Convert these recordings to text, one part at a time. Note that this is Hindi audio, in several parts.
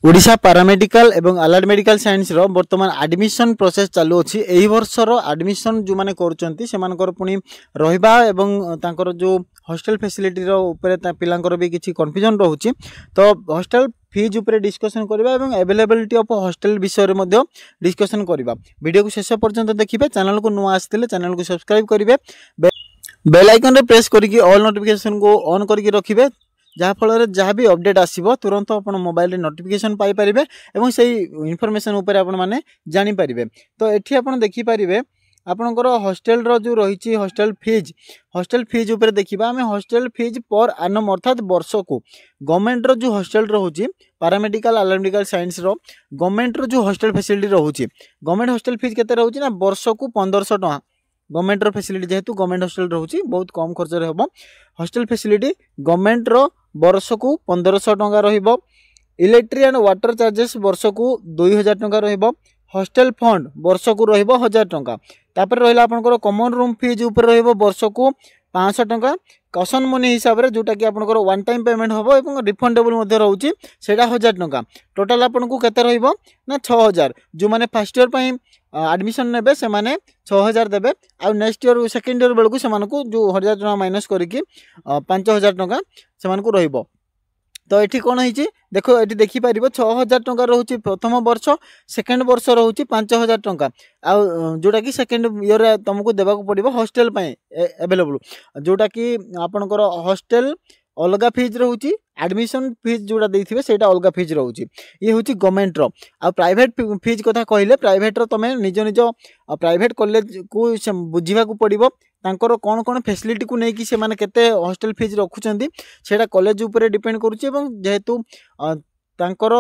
ओडिशा पैरामेडिकल एवं अलाइड मेडिकल साइंस रो वर्तमान एडमिशन प्रोसेस चालू अछि। एही वर्षर एडमिशन जो माने करचंती से मानकर पुनी रहिबा एवं तांकर जो हॉस्टल फैसिलिटी रो ऊपर पिलांकर भी किछि कंफ्यूजन रहउछि। तो हॉस्टल फीज ऊपर डिस्कशन करबा एवं अवेलेबिलिटी ऑफ हॉस्टल विषय रे मध्ये डिस्कशन करबा। वीडियो को शेष पर्यंत देखिबे। चैनल को नुआ आस्थिले चैनल को सब्सक्राइब करिवे। बेल आइकन रे प्रेस करिकि ऑल नोटिफिकेशन को ऑन करिकि रखिबे, जहाँ फल जहाँ भी अपडेट आसो तुरंत आप मोबाइल रे नोटिफिकेशन पाई परिबे एवं सही इनफॉरमेशन ऊपर आपण माने जानि परिबे। तो एठी आपण देखि परिबे आपनकर हॉस्टल रो जो रही हॉस्टल फीज ऊपर देखिबा। आमे हॉस्टल फीज पर एनम अर्थात वर्ष को गवर्नमेंट रो जो हॉस्टल रहउची पैरामेडिकल अलाइड मेडिकल साइंस रो गवर्नमेंट रो जो हॉस्टल फैसिलिटी रहउची गवर्नमेंट हॉस्टल फीज केते रहउची ना वर्ष को 1500 टका। गवर्नमेंट रो फैसिलिटी जेहेतु गवर्नमेंट हॉस्टल रहउची बहुत कम खर्च रे होबो। हॉस्टल फैसिलिटी गवर्नमेंट रो वर्ष को 1500 टका रहिबो। इलेक्ट्रिक एंड वाटर चार्जेस वर्ष को 2000 टका रहिबो। हॉस्टल फंड वर्ष को रहिबो 1000 टका। तापर रहिला आपनकर कॉमन रूम फीज ऊपर रहिबो वर्ष को 500 टका। कसन मनी हिसाब रे जोटा कि आपनकर वन टाइम पेमेंट होबो एवं रिफंडेबल मध्ये रहउची सेटा 1000 टका। टोटल आपनको केते रहिबो ना 6000। जो माने फर्स्ट ईयर पई एडमिशन नेबे से माने 6000 देबे। आ नेक्स्ट ईयर सेकंड ईयर बेलकु से मानको जो 1000 टका माइनस करिकि 5000 टका से मानको रहिबो। तो एठी कोन हिची देखो एठी देखि परिबो 6000 टका रहउची प्रथम वर्ष, सेकंड वर्ष रहउची 5000 टका। आ जोटा कि सेकंड ईयर रे तुमको देबाको पड़िबो हॉस्टल पय अवेलेबल। जोटा कि आपनकर हॉस्टल अलगा फीज रहउची, एडमिशन फीज जोड़ा देथिबे सेटा अलगा फीज रहउची। ये होची गवर्नमेंट रो। आ प्राइवेट फीज कथा कहिले प्राइवेट रो तमे निज निज प्राइवेट कॉलेज को बुझीबा को पड़िबो। तांकर कोन कोन फैसिलिटी को नै कि से माने केते हॉस्टल फीज रखुचंदी सेटा कॉलेज ऊपर डिपेंड करूची। एवं जेहेतु तांकर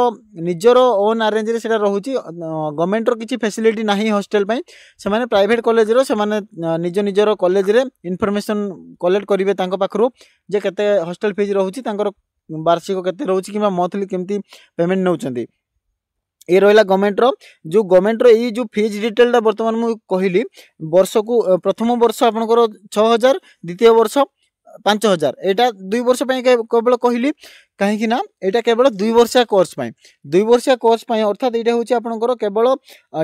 निजरो ओन अरेंज रे सेटा रहउची गवर्नमेंट रो किछि फैसिलिटी नाही हॉस्टल पय से माने प्राइवेट कॉलेज रो से माने निज निजरो कॉलेज रे इन्फॉर्मेशन कलेक्ट करिवे तांको पाखरो जे केते हॉस्टल फीज रहउची, तांकर वार्षिक केते रहउची किबा मंथली केमती पेमेंट नउचंदी। ये रहिला गवर्नमेंट रो। जो गवर्नमेंट रो ई जो फीज डिटेल दा वर्तमान मु कहिली वर्ष को प्रथम वर्ष आपनकर 6000, द्वितीय वर्ष 5000। एटा 2 वर्ष पय केवल कहिली काहे कि ना एटा केवल 2 वर्षिया कोर्स पय 2 वर्षिया कोर्स पय अर्थात एटा होची आपनकर केवल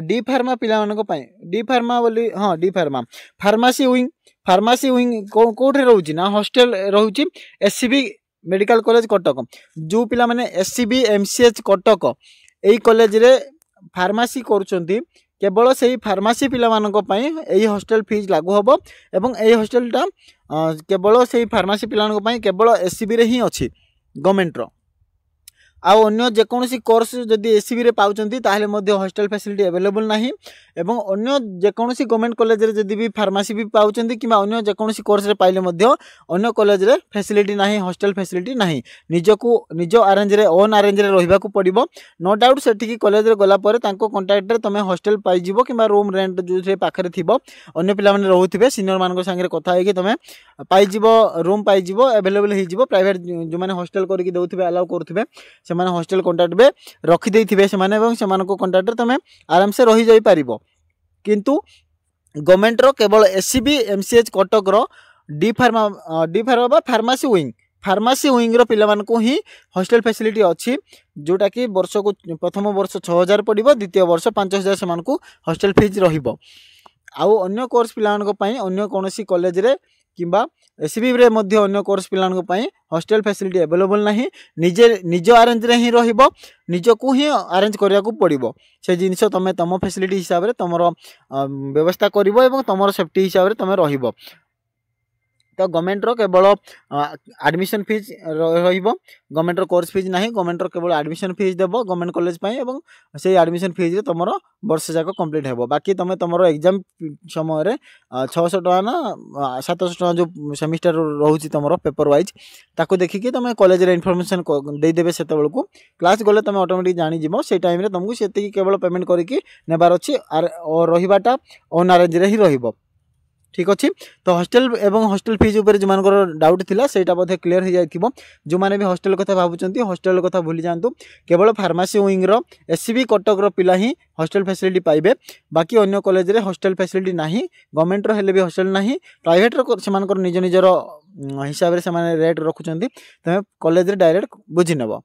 डी फार्मा पिला मानक पय डी फार्मा बोली हां डी फार्मा फार्मेसी विंग कोठे रहउची ना हॉस्टल रहउची एससीबी मेडिकल कॉलेज कटक। जो पिला माने एससीबी एमसीएच कटक एई कॉलेज रे फार्मेसी करूचंती केवल सही फार्मेसी पिला मानक पय एई हॉस्टल फीज लागू होबो। एवं एई हॉस्टल टा केवल सही फार्मेसी पिला मानक पय केवल एससीबी रे ही अछि गवर्नमेंट रो। आ अन्य जेकोसी कोर्स जदि एससीबी रे पाउचंती ताहले मध्ये हॉस्टल फैसिलिटी अवेलेबल नाही। एवं अन्य जेकोसी गवर्नमेंट कॉलेज रे जदि भी फार्मेसी भी पाउचंती किबा अन्य जेकोसी कोर्स रे पाइले मध्ये अन्य कॉलेज रे फैसिलिटी नाही, हॉस्टल फैसिलिटी नाही। निजो अरेंज रे ओन अरेंज रे रहिबा को पड़िबो। नो डाउट सेठी की कॉलेज रे गला परे तांको कांटेक्ट रे तमे हॉस्टल पाइ जिवो किबा रूम रेंट जो रे पाखरे थिबो अन्य पिला माने रहउथिबे सीनियर मानक संगे कथा होई कि तमे पाइ जिवो रूम पाइ जिवो अवेलेबल हे जिवो। प्राइवेट जो माने हॉस्टल करिकि दउथिबे अलाउ करथिबे से माने हॉस्टल कांटेक्ट बे रखि देथिबे से माने एवं से मानको कांटेक्ट रे तमे आराम से रहि जाई परिबो। किंतु गवर्नमेंट रो केवल SCB MCH Cuttack rho D pharma बा फार्मेसी विंग रो पिला मानको ही हॉस्टल फैसिलिटी अछि। जोटा कि वर्ष को प्रथम वर्ष 6000 पड़िबो, द्वितीय वर्ष 5000 से मानको हॉस्टल फीज रहिबो। आउ अन्य कोर्स पिला मानको पई अन्य कोनोसी कॉलेज रे किंबा एससीबी रे मध्ये अन्य कोर्स पिला मानको पई हॉस्टल फैसिलिटी अवेलेबल नाही। निजो अरेंज रे ही रहिबो, निजो को ही अरेंज करिया को पड़िबो। से जिनिस तमे तम फैसिलिटी हिसाब रे तमरो व्यवस्था करिवो एवं तमरो सेफ्टी हिसाब रे तमे रहिबो। तो गवर्नमेंट रो केवल एडमिशन फीस रहिबो, गवर्नमेंट रो कोर्स फीस नाही। गवर्नमेंट रो केवल एडमिशन फीस देबो गवर्नमेंट कॉलेज पई एवं से एडमिशन फीस रे तमरो वर्ष जाक कंप्लीट हेबो। बाकी तमे तमरो एग्जाम समय रे 600 टका ना 700 टका जो सेमिस्टर रहउची तमरो पेपर वाइज ताको देखि कि तमे कॉलेज रे इन्फॉर्मेशन दे देबे। सेते बेलकू क्लास गले तमे ऑटोमेटिक जानि जिवो। से टाइम रे तुमको सेते केवल पेमेंट करिकि नेबार अछि और रहिबाटा ओन अरेंज रे ही रहिबो। ठीक अच्छे। तो हॉस्टल एवं हॉस्टल फीज ऊपर जो मानकर डाउट थिला सेटा बोधे क्लियर हो जाइथिबो। जो माने भी हॉस्टल कथा भाबुचंती हॉस्टल कथा भूली जांतु। केवल फार्मेसी विंग रो एससीबी कटक रो पिला ही हॉस्टल फैसिलिटी पाइबे। बाकी अन्य कॉलेज रे हॉस्टल फैसिलिटी नाही। गवर्नमेंट रो हेले भी हॉस्टल नाही। प्राइवेट रो से मानकर निज निजरो हिसाब रे से माने रेट रखुचंती। तमे कॉलेज रे डायरेक्ट बुझी नेबो।